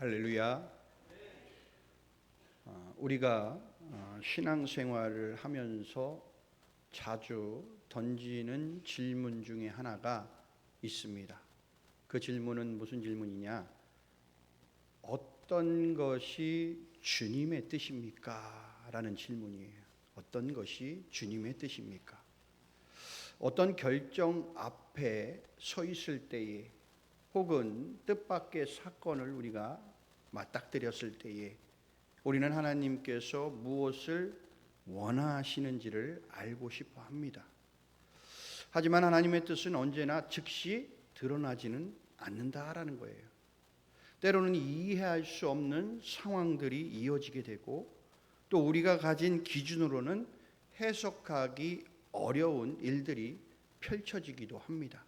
할렐루야. 우리가 신앙생활을 하면서 자주 던지는 질문 중에 하나가 있습니다. 그 질문은 무슨 질문이냐? 어떤 것이 주님의 뜻입니까? 라는 질문이에요. 어떤 것이 주님의 뜻입니까? 어떤 결정 앞에 서 있을 때에, 혹은 뜻밖의 사건을 우리가 맞닥뜨렸을 때에 우리는 하나님께서 무엇을 원하시는지를 알고 싶어 합니다. 하지만 하나님의 뜻은 언제나 즉시 드러나지는 않는다라는 거예요. 때로는 이해할 수 없는 상황들이 이어지게 되고, 또 우리가 가진 기준으로는 해석하기 어려운 일들이 펼쳐지기도 합니다.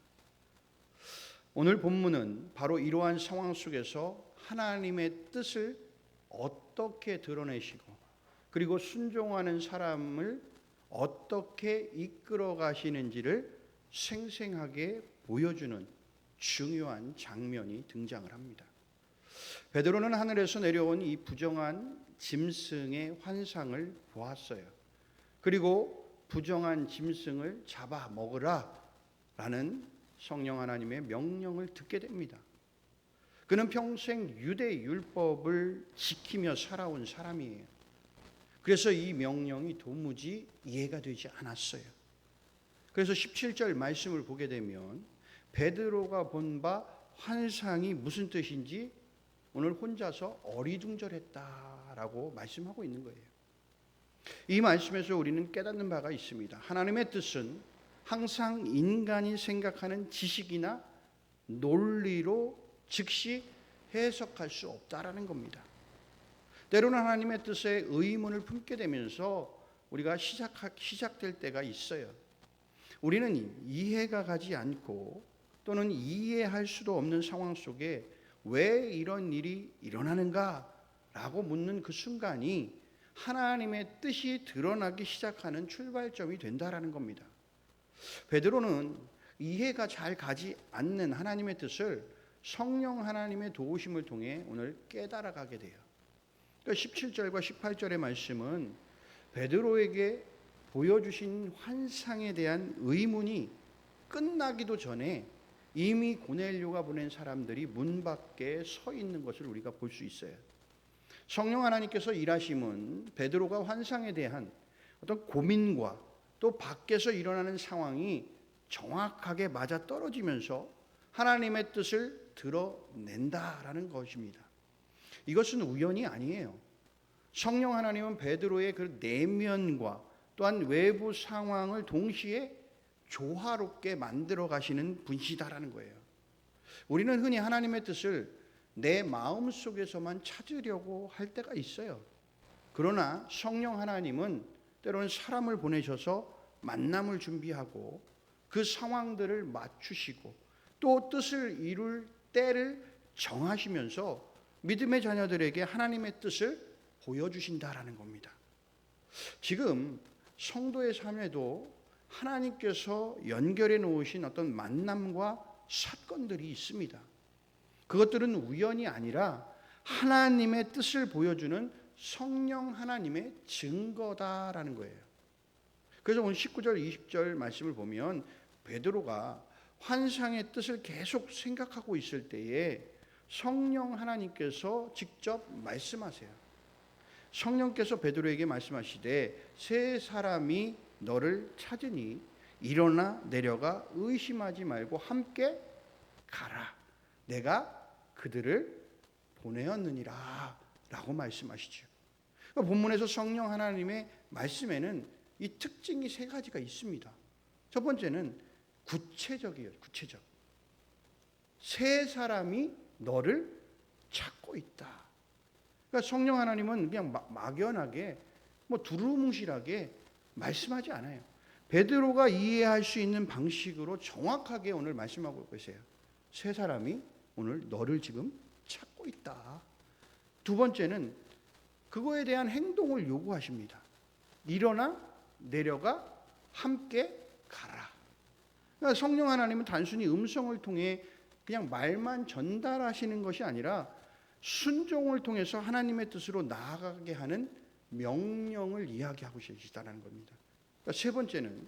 오늘 본문은 바로 이러한 상황 속에서 하나님의 뜻을 어떻게 드러내시고, 그리고 순종하는 사람을 어떻게 이끌어 가시는지를 생생하게 보여주는 중요한 장면이 등장을 합니다. 베드로는 하늘에서 내려온 이 부정한 짐승의 환상을 보았어요. 그리고 부정한 짐승을 잡아 먹으라 라는 성령 하나님의 명령을 듣게 됩니다. 그는 평생 유대 율법을 지키며 살아온 사람이에요. 그래서 이 명령이 도무지 이해가 되지 않았어요. 그래서 17절 말씀을 보게 되면 베드로가 본 바 환상이 무슨 뜻인지 오늘 혼자서 어리둥절했다라고 말씀하고 있는 거예요. 이 말씀에서 우리는 깨닫는 바가 있습니다. 하나님의 뜻은 항상 인간이 생각하는 지식이나 논리로 즉시 해석할 수 없다라는 겁니다. 때로는 하나님의 뜻에 의문을 품게 되면서 우리가 시작될 때가 있어요. 우리는 이해가 가지 않고 또는 이해할 수도 없는 상황 속에 왜 이런 일이 일어나는가라고 묻는 그 순간이 하나님의 뜻이 드러나기 시작하는 출발점이 된다라는 겁니다. 베드로는 이해가 잘 가지 않는 하나님의 뜻을 성령 하나님의 도우심을 통해 오늘 깨달아가게 돼요. 17절과 18절의 말씀은 베드로에게 보여주신 환상에 대한 의문이 끝나기도 전에 이미 고넬료가 보낸 사람들이 문 밖에 서 있는 것을 우리가 볼 수 있어요. 성령 하나님께서 일하심은 베드로가 환상에 대한 어떤 고민과 또 밖에서 일어나는 상황이 정확하게 맞아 떨어지면서 하나님의 뜻을 드러낸다라는 것입니다. 이것은 우연이 아니에요. 성령 하나님은 베드로의 그 내면과 또한 외부 상황을 동시에 조화롭게 만들어 가시는 분이시다라는 거예요. 우리는 흔히 하나님의 뜻을 내 마음 속에서만 찾으려고 할 때가 있어요. 그러나 성령 하나님은 때로는 사람을 보내셔서 만남을 준비하고 그 상황들을 맞추시고 또 뜻을 이룰 때를 정하시면서 믿음의 자녀들에게 하나님의 뜻을 보여주신다라는 겁니다. 지금 성도의 삶에도 하나님께서 연결해 놓으신 어떤 만남과 사건들이 있습니다. 그것들은 우연이 아니라 하나님의 뜻을 보여주는 성령 하나님의 증거다라는 거예요. 그래서 오늘 19절 20절 말씀을 보면 베드로가 환상의 뜻을 계속 생각하고 있을 때에 성령 하나님께서 직접 말씀하세요. 성령께서 베드로에게 말씀하시되 세 사람이 너를 찾으니 일어나 내려가 의심하지 말고 함께 가라. 내가 그들을 보내었느니라 라고 말씀하시죠. 본문에서 성령 하나님의 말씀에는 이 특징이 세 가지가 있습니다. 첫 번째는 구체적이에요. 구체적. 세 사람이 너를 찾고 있다. 그러니까 성령 하나님은 그냥 막연하게 두루뭉실하게 말씀하지 않아요. 베드로가 이해할 수 있는 방식으로 정확하게 오늘 말씀하고 계세요. 세 사람이 오늘 너를 지금 찾고 있다. 두 번째는 그거에 대한 행동을 요구하십니다. 일어나 내려가 함께 가라. 그러니까 성령 하나님은 단순히 음성을 통해 그냥 말만 전달하시는 것이 아니라 순종을 통해서 하나님의 뜻으로 나아가게 하는 명령을 이야기하고 계시다는 겁니다. 그러니까 세 번째는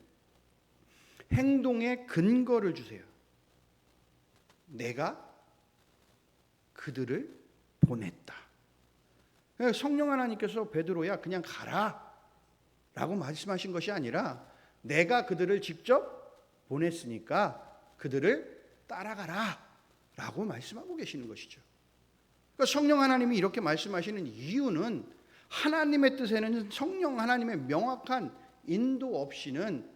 행동의 근거를 주세요. 내가 그들을 보냈다. 성령 하나님께서 베드로야 그냥 가라 라고 말씀하신 것이 아니라 내가 그들을 직접 보냈으니까 그들을 따라가라 라고 말씀하고 계시는 것이죠. 그러니까 성령 하나님이 이렇게 말씀하시는 이유는 하나님의 뜻에는 성령 하나님의 명확한 인도 없이는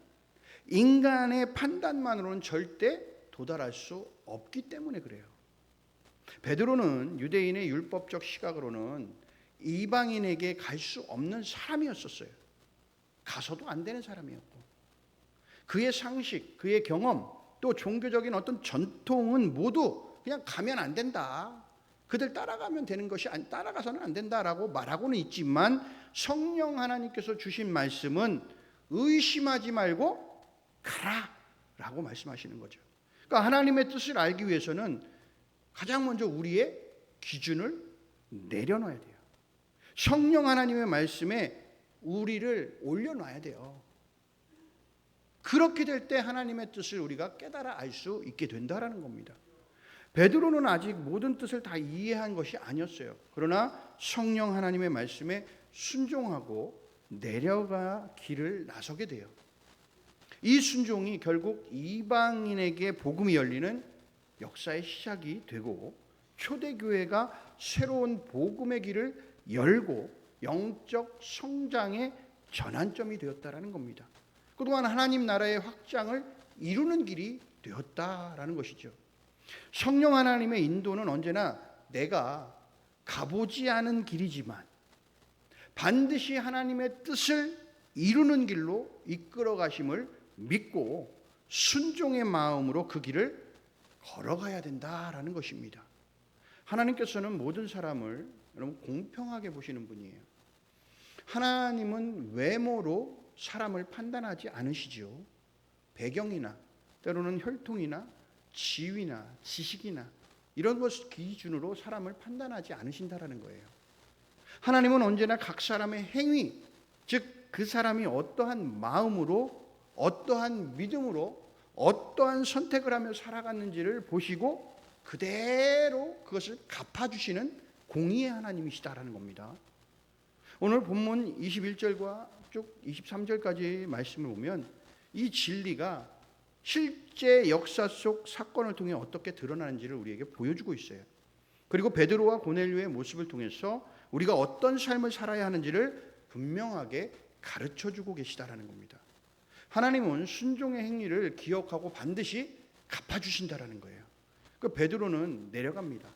인간의 판단만으로는 절대 도달할 수 없기 때문에 그래요. 베드로는 유대인의 율법적 시각으로는 이방인에게 갈 수 없는 사람이었었어요. 가서도 안 되는 사람이었고 그의 상식, 그의 경험, 또 종교적인 어떤 전통은 모두 그냥 가면 안 된다. 그들 따라가면 되는 것이 따라가서는 안 된다라고 말하고는 있지만 성령 하나님께서 주신 말씀은 의심하지 말고 가라라고 말씀하시는 거죠. 그러니까 하나님의 뜻을 알기 위해서는 가장 먼저 우리의 기준을 내려놔야 돼요. 성령 하나님의 말씀에 우리를 올려놔야 돼요. 그렇게 될 때 하나님의 뜻을 우리가 깨달아 알 수 있게 된다라는 겁니다. 베드로는 아직 모든 뜻을 다 이해한 것이 아니었어요. 그러나 성령 하나님의 말씀에 순종하고 내려가 길을 나서게 돼요. 이 순종이 결국 이방인에게 복음이 열리는 역사의 시작이 되고 초대교회가 새로운 복음의 길을 열고 영적 성장의 전환점이 되었다라는 겁니다. 그동안 하나님 나라의 확장을 이루는 길이 되었다라는 것이죠. 성령 하나님의 인도는 언제나 내가 가보지 않은 길이지만 반드시 하나님의 뜻을 이루는 길로 이끌어 가심을 믿고 순종의 마음으로 그 길을 걸어가야 된다라는 것입니다. 하나님께서는 모든 사람을 여러분 공평하게 보시는 분이에요. 하나님은 외모로 사람을 판단하지 않으시죠. 배경이나 때로는 혈통이나 지위나 지식이나 이런 것 기준으로 사람을 판단하지 않으신다라는 거예요. 하나님은 언제나 각 사람의 행위, 즉 그 사람이 어떠한 마음으로 어떠한 믿음으로 어떠한 선택을 하며 살아갔는지를 보시고 그대로 그것을 갚아주시는 공의의 하나님이시다라는 겁니다. 오늘 본문 21절과 쭉 23절까지 말씀을 보면 이 진리가 실제 역사 속 사건을 통해 어떻게 드러나는지를 우리에게 보여주고 있어요. 그리고 베드로와 고넬료의 모습을 통해서 우리가 어떤 삶을 살아야 하는지를 분명하게 가르쳐주고 계시다라는 겁니다. 하나님은 순종의 행위를 기억하고 반드시 갚아주신다라는 거예요. 그 베드로는 내려갑니다.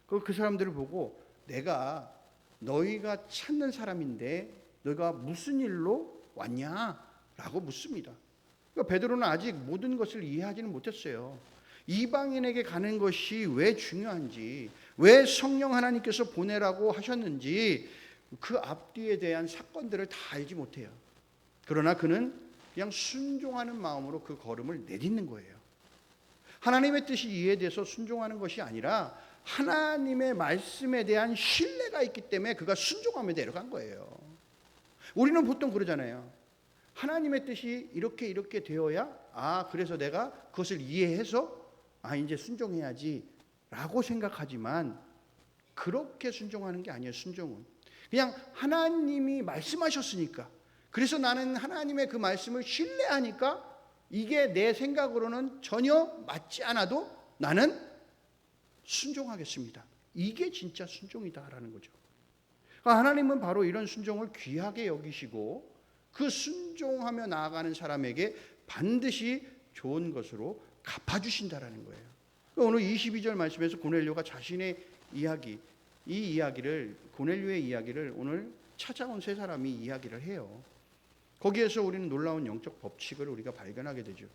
그 사람들을 보고 내가 너희가 찾는 사람인데 너희가 무슨 일로 왔냐라고 묻습니다. 그러니까 베드로는 아직 모든 것을 이해하지는 못했어요. 이방인에게 가는 것이 왜 중요한지, 왜 성령 하나님께서 보내라고 하셨는지 그 앞뒤에 대한 사건들을 다 알지 못해요. 그러나 그는 그냥 순종하는 마음으로 그 걸음을 내딛는 거예요. 하나님의 뜻이 이해돼서 순종하는 것이 아니라 하나님의 말씀에 대한 신뢰가 있기 때문에 그가 순종하며 내려간 거예요. 우리는 보통 그러잖아요. 하나님의 뜻이 이렇게 되어야 그래서 내가 그것을 이해해서 이제 순종해야지 라고 생각하지만 그렇게 순종하는 게 아니에요. 순종은 그냥 하나님이 말씀하셨으니까, 그래서 나는 하나님의 그 말씀을 신뢰하니까 이게 내 생각으로는 전혀 맞지 않아도 나는 순종하겠습니다. 이게 진짜 순종이다라는 거죠. 그러니까 하나님은 바로 이런 순종을 귀하게 여기시고 그 순종하며 나아가는 사람에게 반드시 좋은 것으로 갚아주신다라는 거예요. 그러니까 오늘 22절 말씀에서 고넬료가 자신의 이야기, 이 이야기를, 고넬료의 이야기를 오늘 찾아온 세 사람이 이야기를 해요. 거기에서 우리는 놀라운 영적 법칙을 우리가 발견하게 되죠.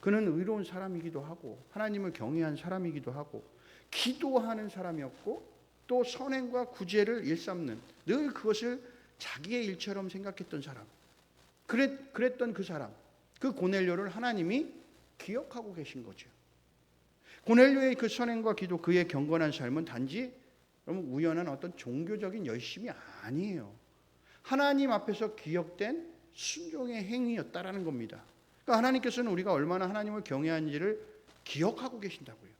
그는 의로운 사람이기도 하고 하나님을 경외한 사람이기도 하고 기도하는 사람이었고 또 선행과 구제를 일삼는, 늘 그것을 자기의 일처럼 생각했던 사람, 그랬던 그 사람, 그 고넬료를 하나님이 기억하고 계신 거죠. 고넬료의 그 선행과 기도, 그의 경건한 삶은 단지 그러면 우연한 어떤 종교적인 열심이 아니에요. 하나님 앞에서 기억된 순종의 행위였다라는 겁니다. 그러니까 하나님께서는 우리가 얼마나 하나님을 경외하는지를 기억하고 계신다고요.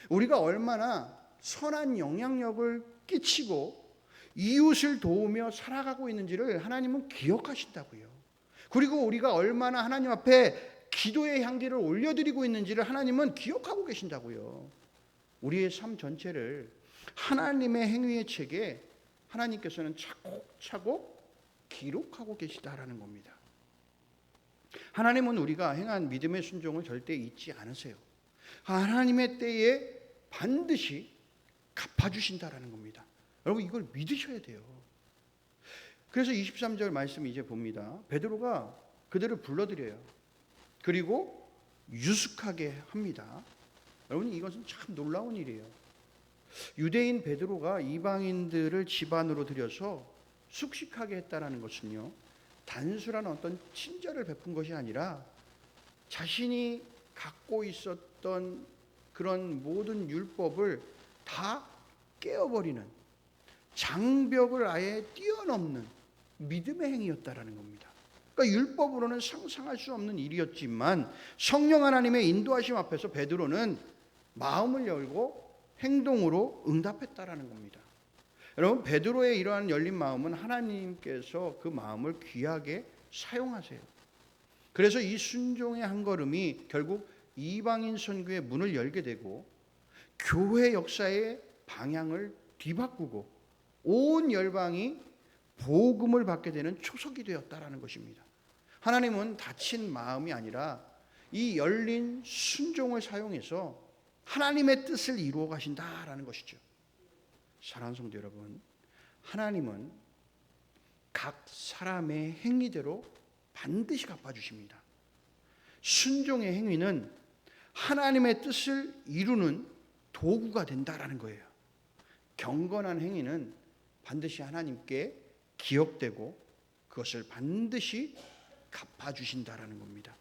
우리가 얼마나 선한 영향력을 끼치고 이웃을 도우며 살아가고 있는지를 하나님은 기억하신다고요. 그리고 우리가 얼마나 하나님 앞에 기도의 향기를 올려드리고 있는지를 하나님은 기억하고 계신다고요. 우리의 삶 전체를 하나님의 행위의 책에 하나님께서는 차곡차곡 기록하고 계시다라는 겁니다. 하나님은 우리가 행한 믿음의 순종을 절대 잊지 않으세요. 하나님의 때에 반드시 갚아주신다라는 겁니다. 여러분 이걸 믿으셔야 돼요. 그래서 23절 말씀 이제 봅니다. 베드로가 그들을 불러들여요. 그리고 유숙하게 합니다. 여러분 이것은 참 놀라운 일이에요. 유대인 베드로가 이방인들을 집안으로 들여서 숙식하게 했다는 것은요, 단순한 어떤 친절을 베푼 것이 아니라 자신이 갖고 있었던 그런 모든 율법을 다 깨어버리는, 장벽을 아예 뛰어넘는 믿음의 행위였다라는 겁니다. 그러니까 율법으로는 상상할 수 없는 일이었지만 성령 하나님의 인도하심 앞에서 베드로는 마음을 열고 행동으로 응답했다라는 겁니다. 여러분 베드로의 이러한 열린 마음은 하나님께서 그 마음을 귀하게 사용하세요. 그래서 이 순종의 한 걸음이 결국 이방인 선교의 문을 열게 되고 교회 역사의 방향을 뒤바꾸고 온 열방이 복음을 받게 되는 초석이 되었다라는 것입니다. 하나님은 닫힌 마음이 아니라 이 열린 순종을 사용해서 하나님의 뜻을 이루어 가신다라는 것이죠. 사랑하는 성도 여러분, 하나님은 각 사람의 행위대로 반드시 갚아주십니다. 순종의 행위는 하나님의 뜻을 이루는 도구가 된다라는 거예요. 경건한 행위는 반드시 하나님께 기억되고 그것을 반드시 갚아주신다라는 겁니다.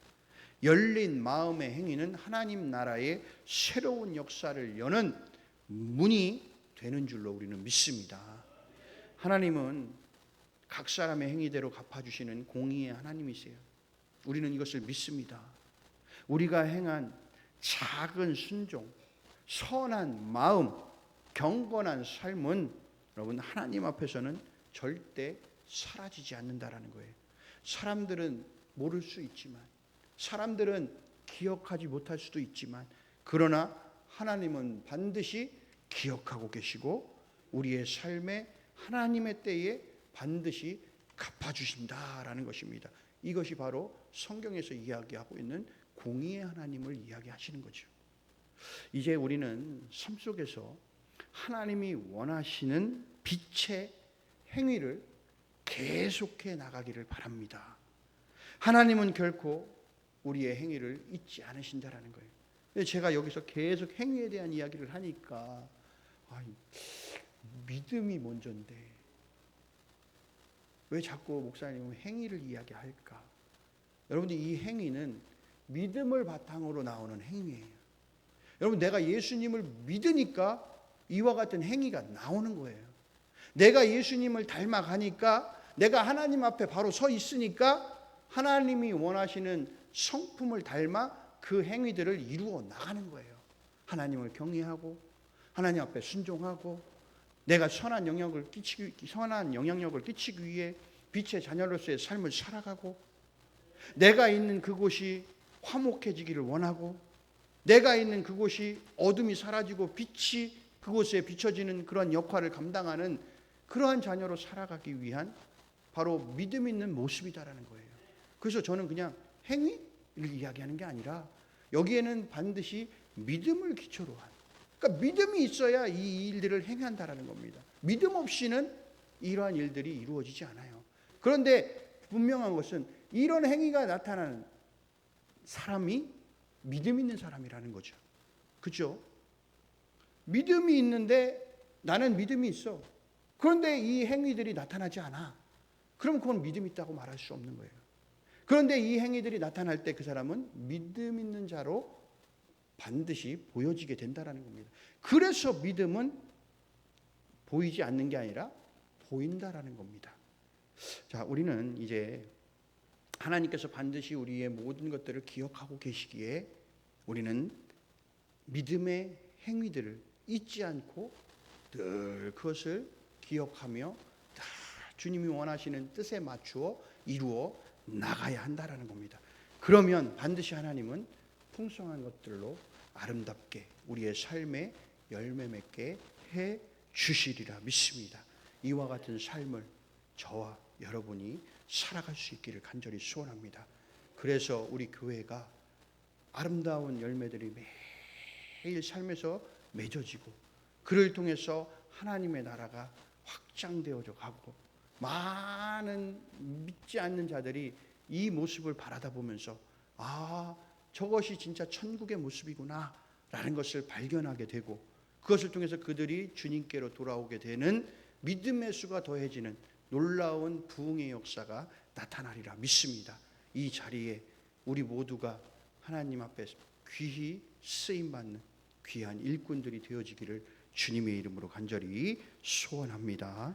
열린 마음의 행위는 하나님 나라의 새로운 역사를 여는 문이 되는 줄로 우리는 믿습니다. 하나님은 각 사람의 행위대로 갚아주시는 공의의 하나님이세요. 우리는 이것을 믿습니다. 우리가 행한 작은 순종, 선한 마음, 경건한 삶은 여러분 하나님 앞에서는 절대 사라지지 않는다라는 거예요. 사람들은 모를 수 있지만, 사람들은 기억하지 못할 수도 있지만, 그러나 하나님은 반드시 기억하고 계시고 우리의 삶에 하나님의 때에 반드시 갚아주신다라는 것입니다. 이것이 바로 성경에서 이야기하고 있는 공의의 하나님을 이야기하시는 거죠. 이제 우리는 삶 속에서 하나님이 원하시는 빛의 행위를 계속해 나가기를 바랍니다. 하나님은 결코 우리의 행위를 잊지 않으신다라는 거예요. 제가 여기서 계속 행위에 대한 이야기를 하니까 믿음이 먼저인데 왜 자꾸 목사님은 행위를 이야기할까? 여러분들 이 행위는 믿음을 바탕으로 나오는 행위예요. 여러분 내가 예수님을 믿으니까 이와 같은 행위가 나오는 거예요. 내가 예수님을 닮아가니까, 내가 하나님 앞에 바로 서 있으니까 하나님이 원하시는 성품을 닮아 그 행위들을 이루어 나가는 거예요. 하나님을 경외하고 하나님 앞에 순종하고 내가 선한 영향력을 끼치기 위해 빛의 자녀로서의 삶을 살아가고, 내가 있는 그곳이 화목해지기를 원하고, 내가 있는 그곳이 어둠이 사라지고 빛이 그곳에 비춰지는 그런 역할을 감당하는 그러한 자녀로 살아가기 위한 바로 믿음 있는 모습이다라는 거예요. 그래서 저는 그냥 행위를 이야기하는 게 아니라 여기에는 반드시 믿음을 기초로 한, 그러니까 믿음이 있어야 이 일들을 행한다라는 겁니다. 믿음 없이는 이러한 일들이 이루어지지 않아요. 그런데 분명한 것은 이런 행위가 나타나는 사람이 믿음 있는 사람이라는 거죠. 그렇죠? 믿음이 있는데 나는 믿음이 있어. 그런데 이 행위들이 나타나지 않아. 그럼 그건 믿음 있다고 말할 수 없는 거예요. 그런데 이 행위들이 나타날 때 그 사람은 믿음 있는 자로 반드시 보여지게 된다는 겁니다. 그래서 믿음은 보이지 않는 게 아니라 보인다라는 겁니다. 자, 우리는 이제 하나님께서 반드시 우리의 모든 것들을 기억하고 계시기에 우리는 믿음의 행위들을 잊지 않고 늘 그것을 기억하며 다 주님이 원하시는 뜻에 맞추어 이루어 나가야 한다라는 겁니다. 그러면 반드시 하나님은 풍성한 것들로 아름답게 우리의 삶에 열매 맺게 해 주시리라 믿습니다. 이와 같은 삶을 저와 여러분이 살아갈 수 있기를 간절히 소원합니다. 그래서 우리 교회가 아름다운 열매들이 매일 삶에서 맺어지고 그를 통해서 하나님의 나라가 확장되어져 가고 많은 믿지 않는 자들이 이 모습을 바라다 보면서 아, 저것이 진짜 천국의 모습이구나 라는 것을 발견하게 되고 그것을 통해서 그들이 주님께로 돌아오게 되는 믿음의 수가 더해지는 놀라운 부흥의 역사가 나타나리라 믿습니다. 이 자리에 우리 모두가 하나님 앞에 귀히 쓰임받는 귀한 일꾼들이 되어지기를 주님의 이름으로 간절히 소원합니다.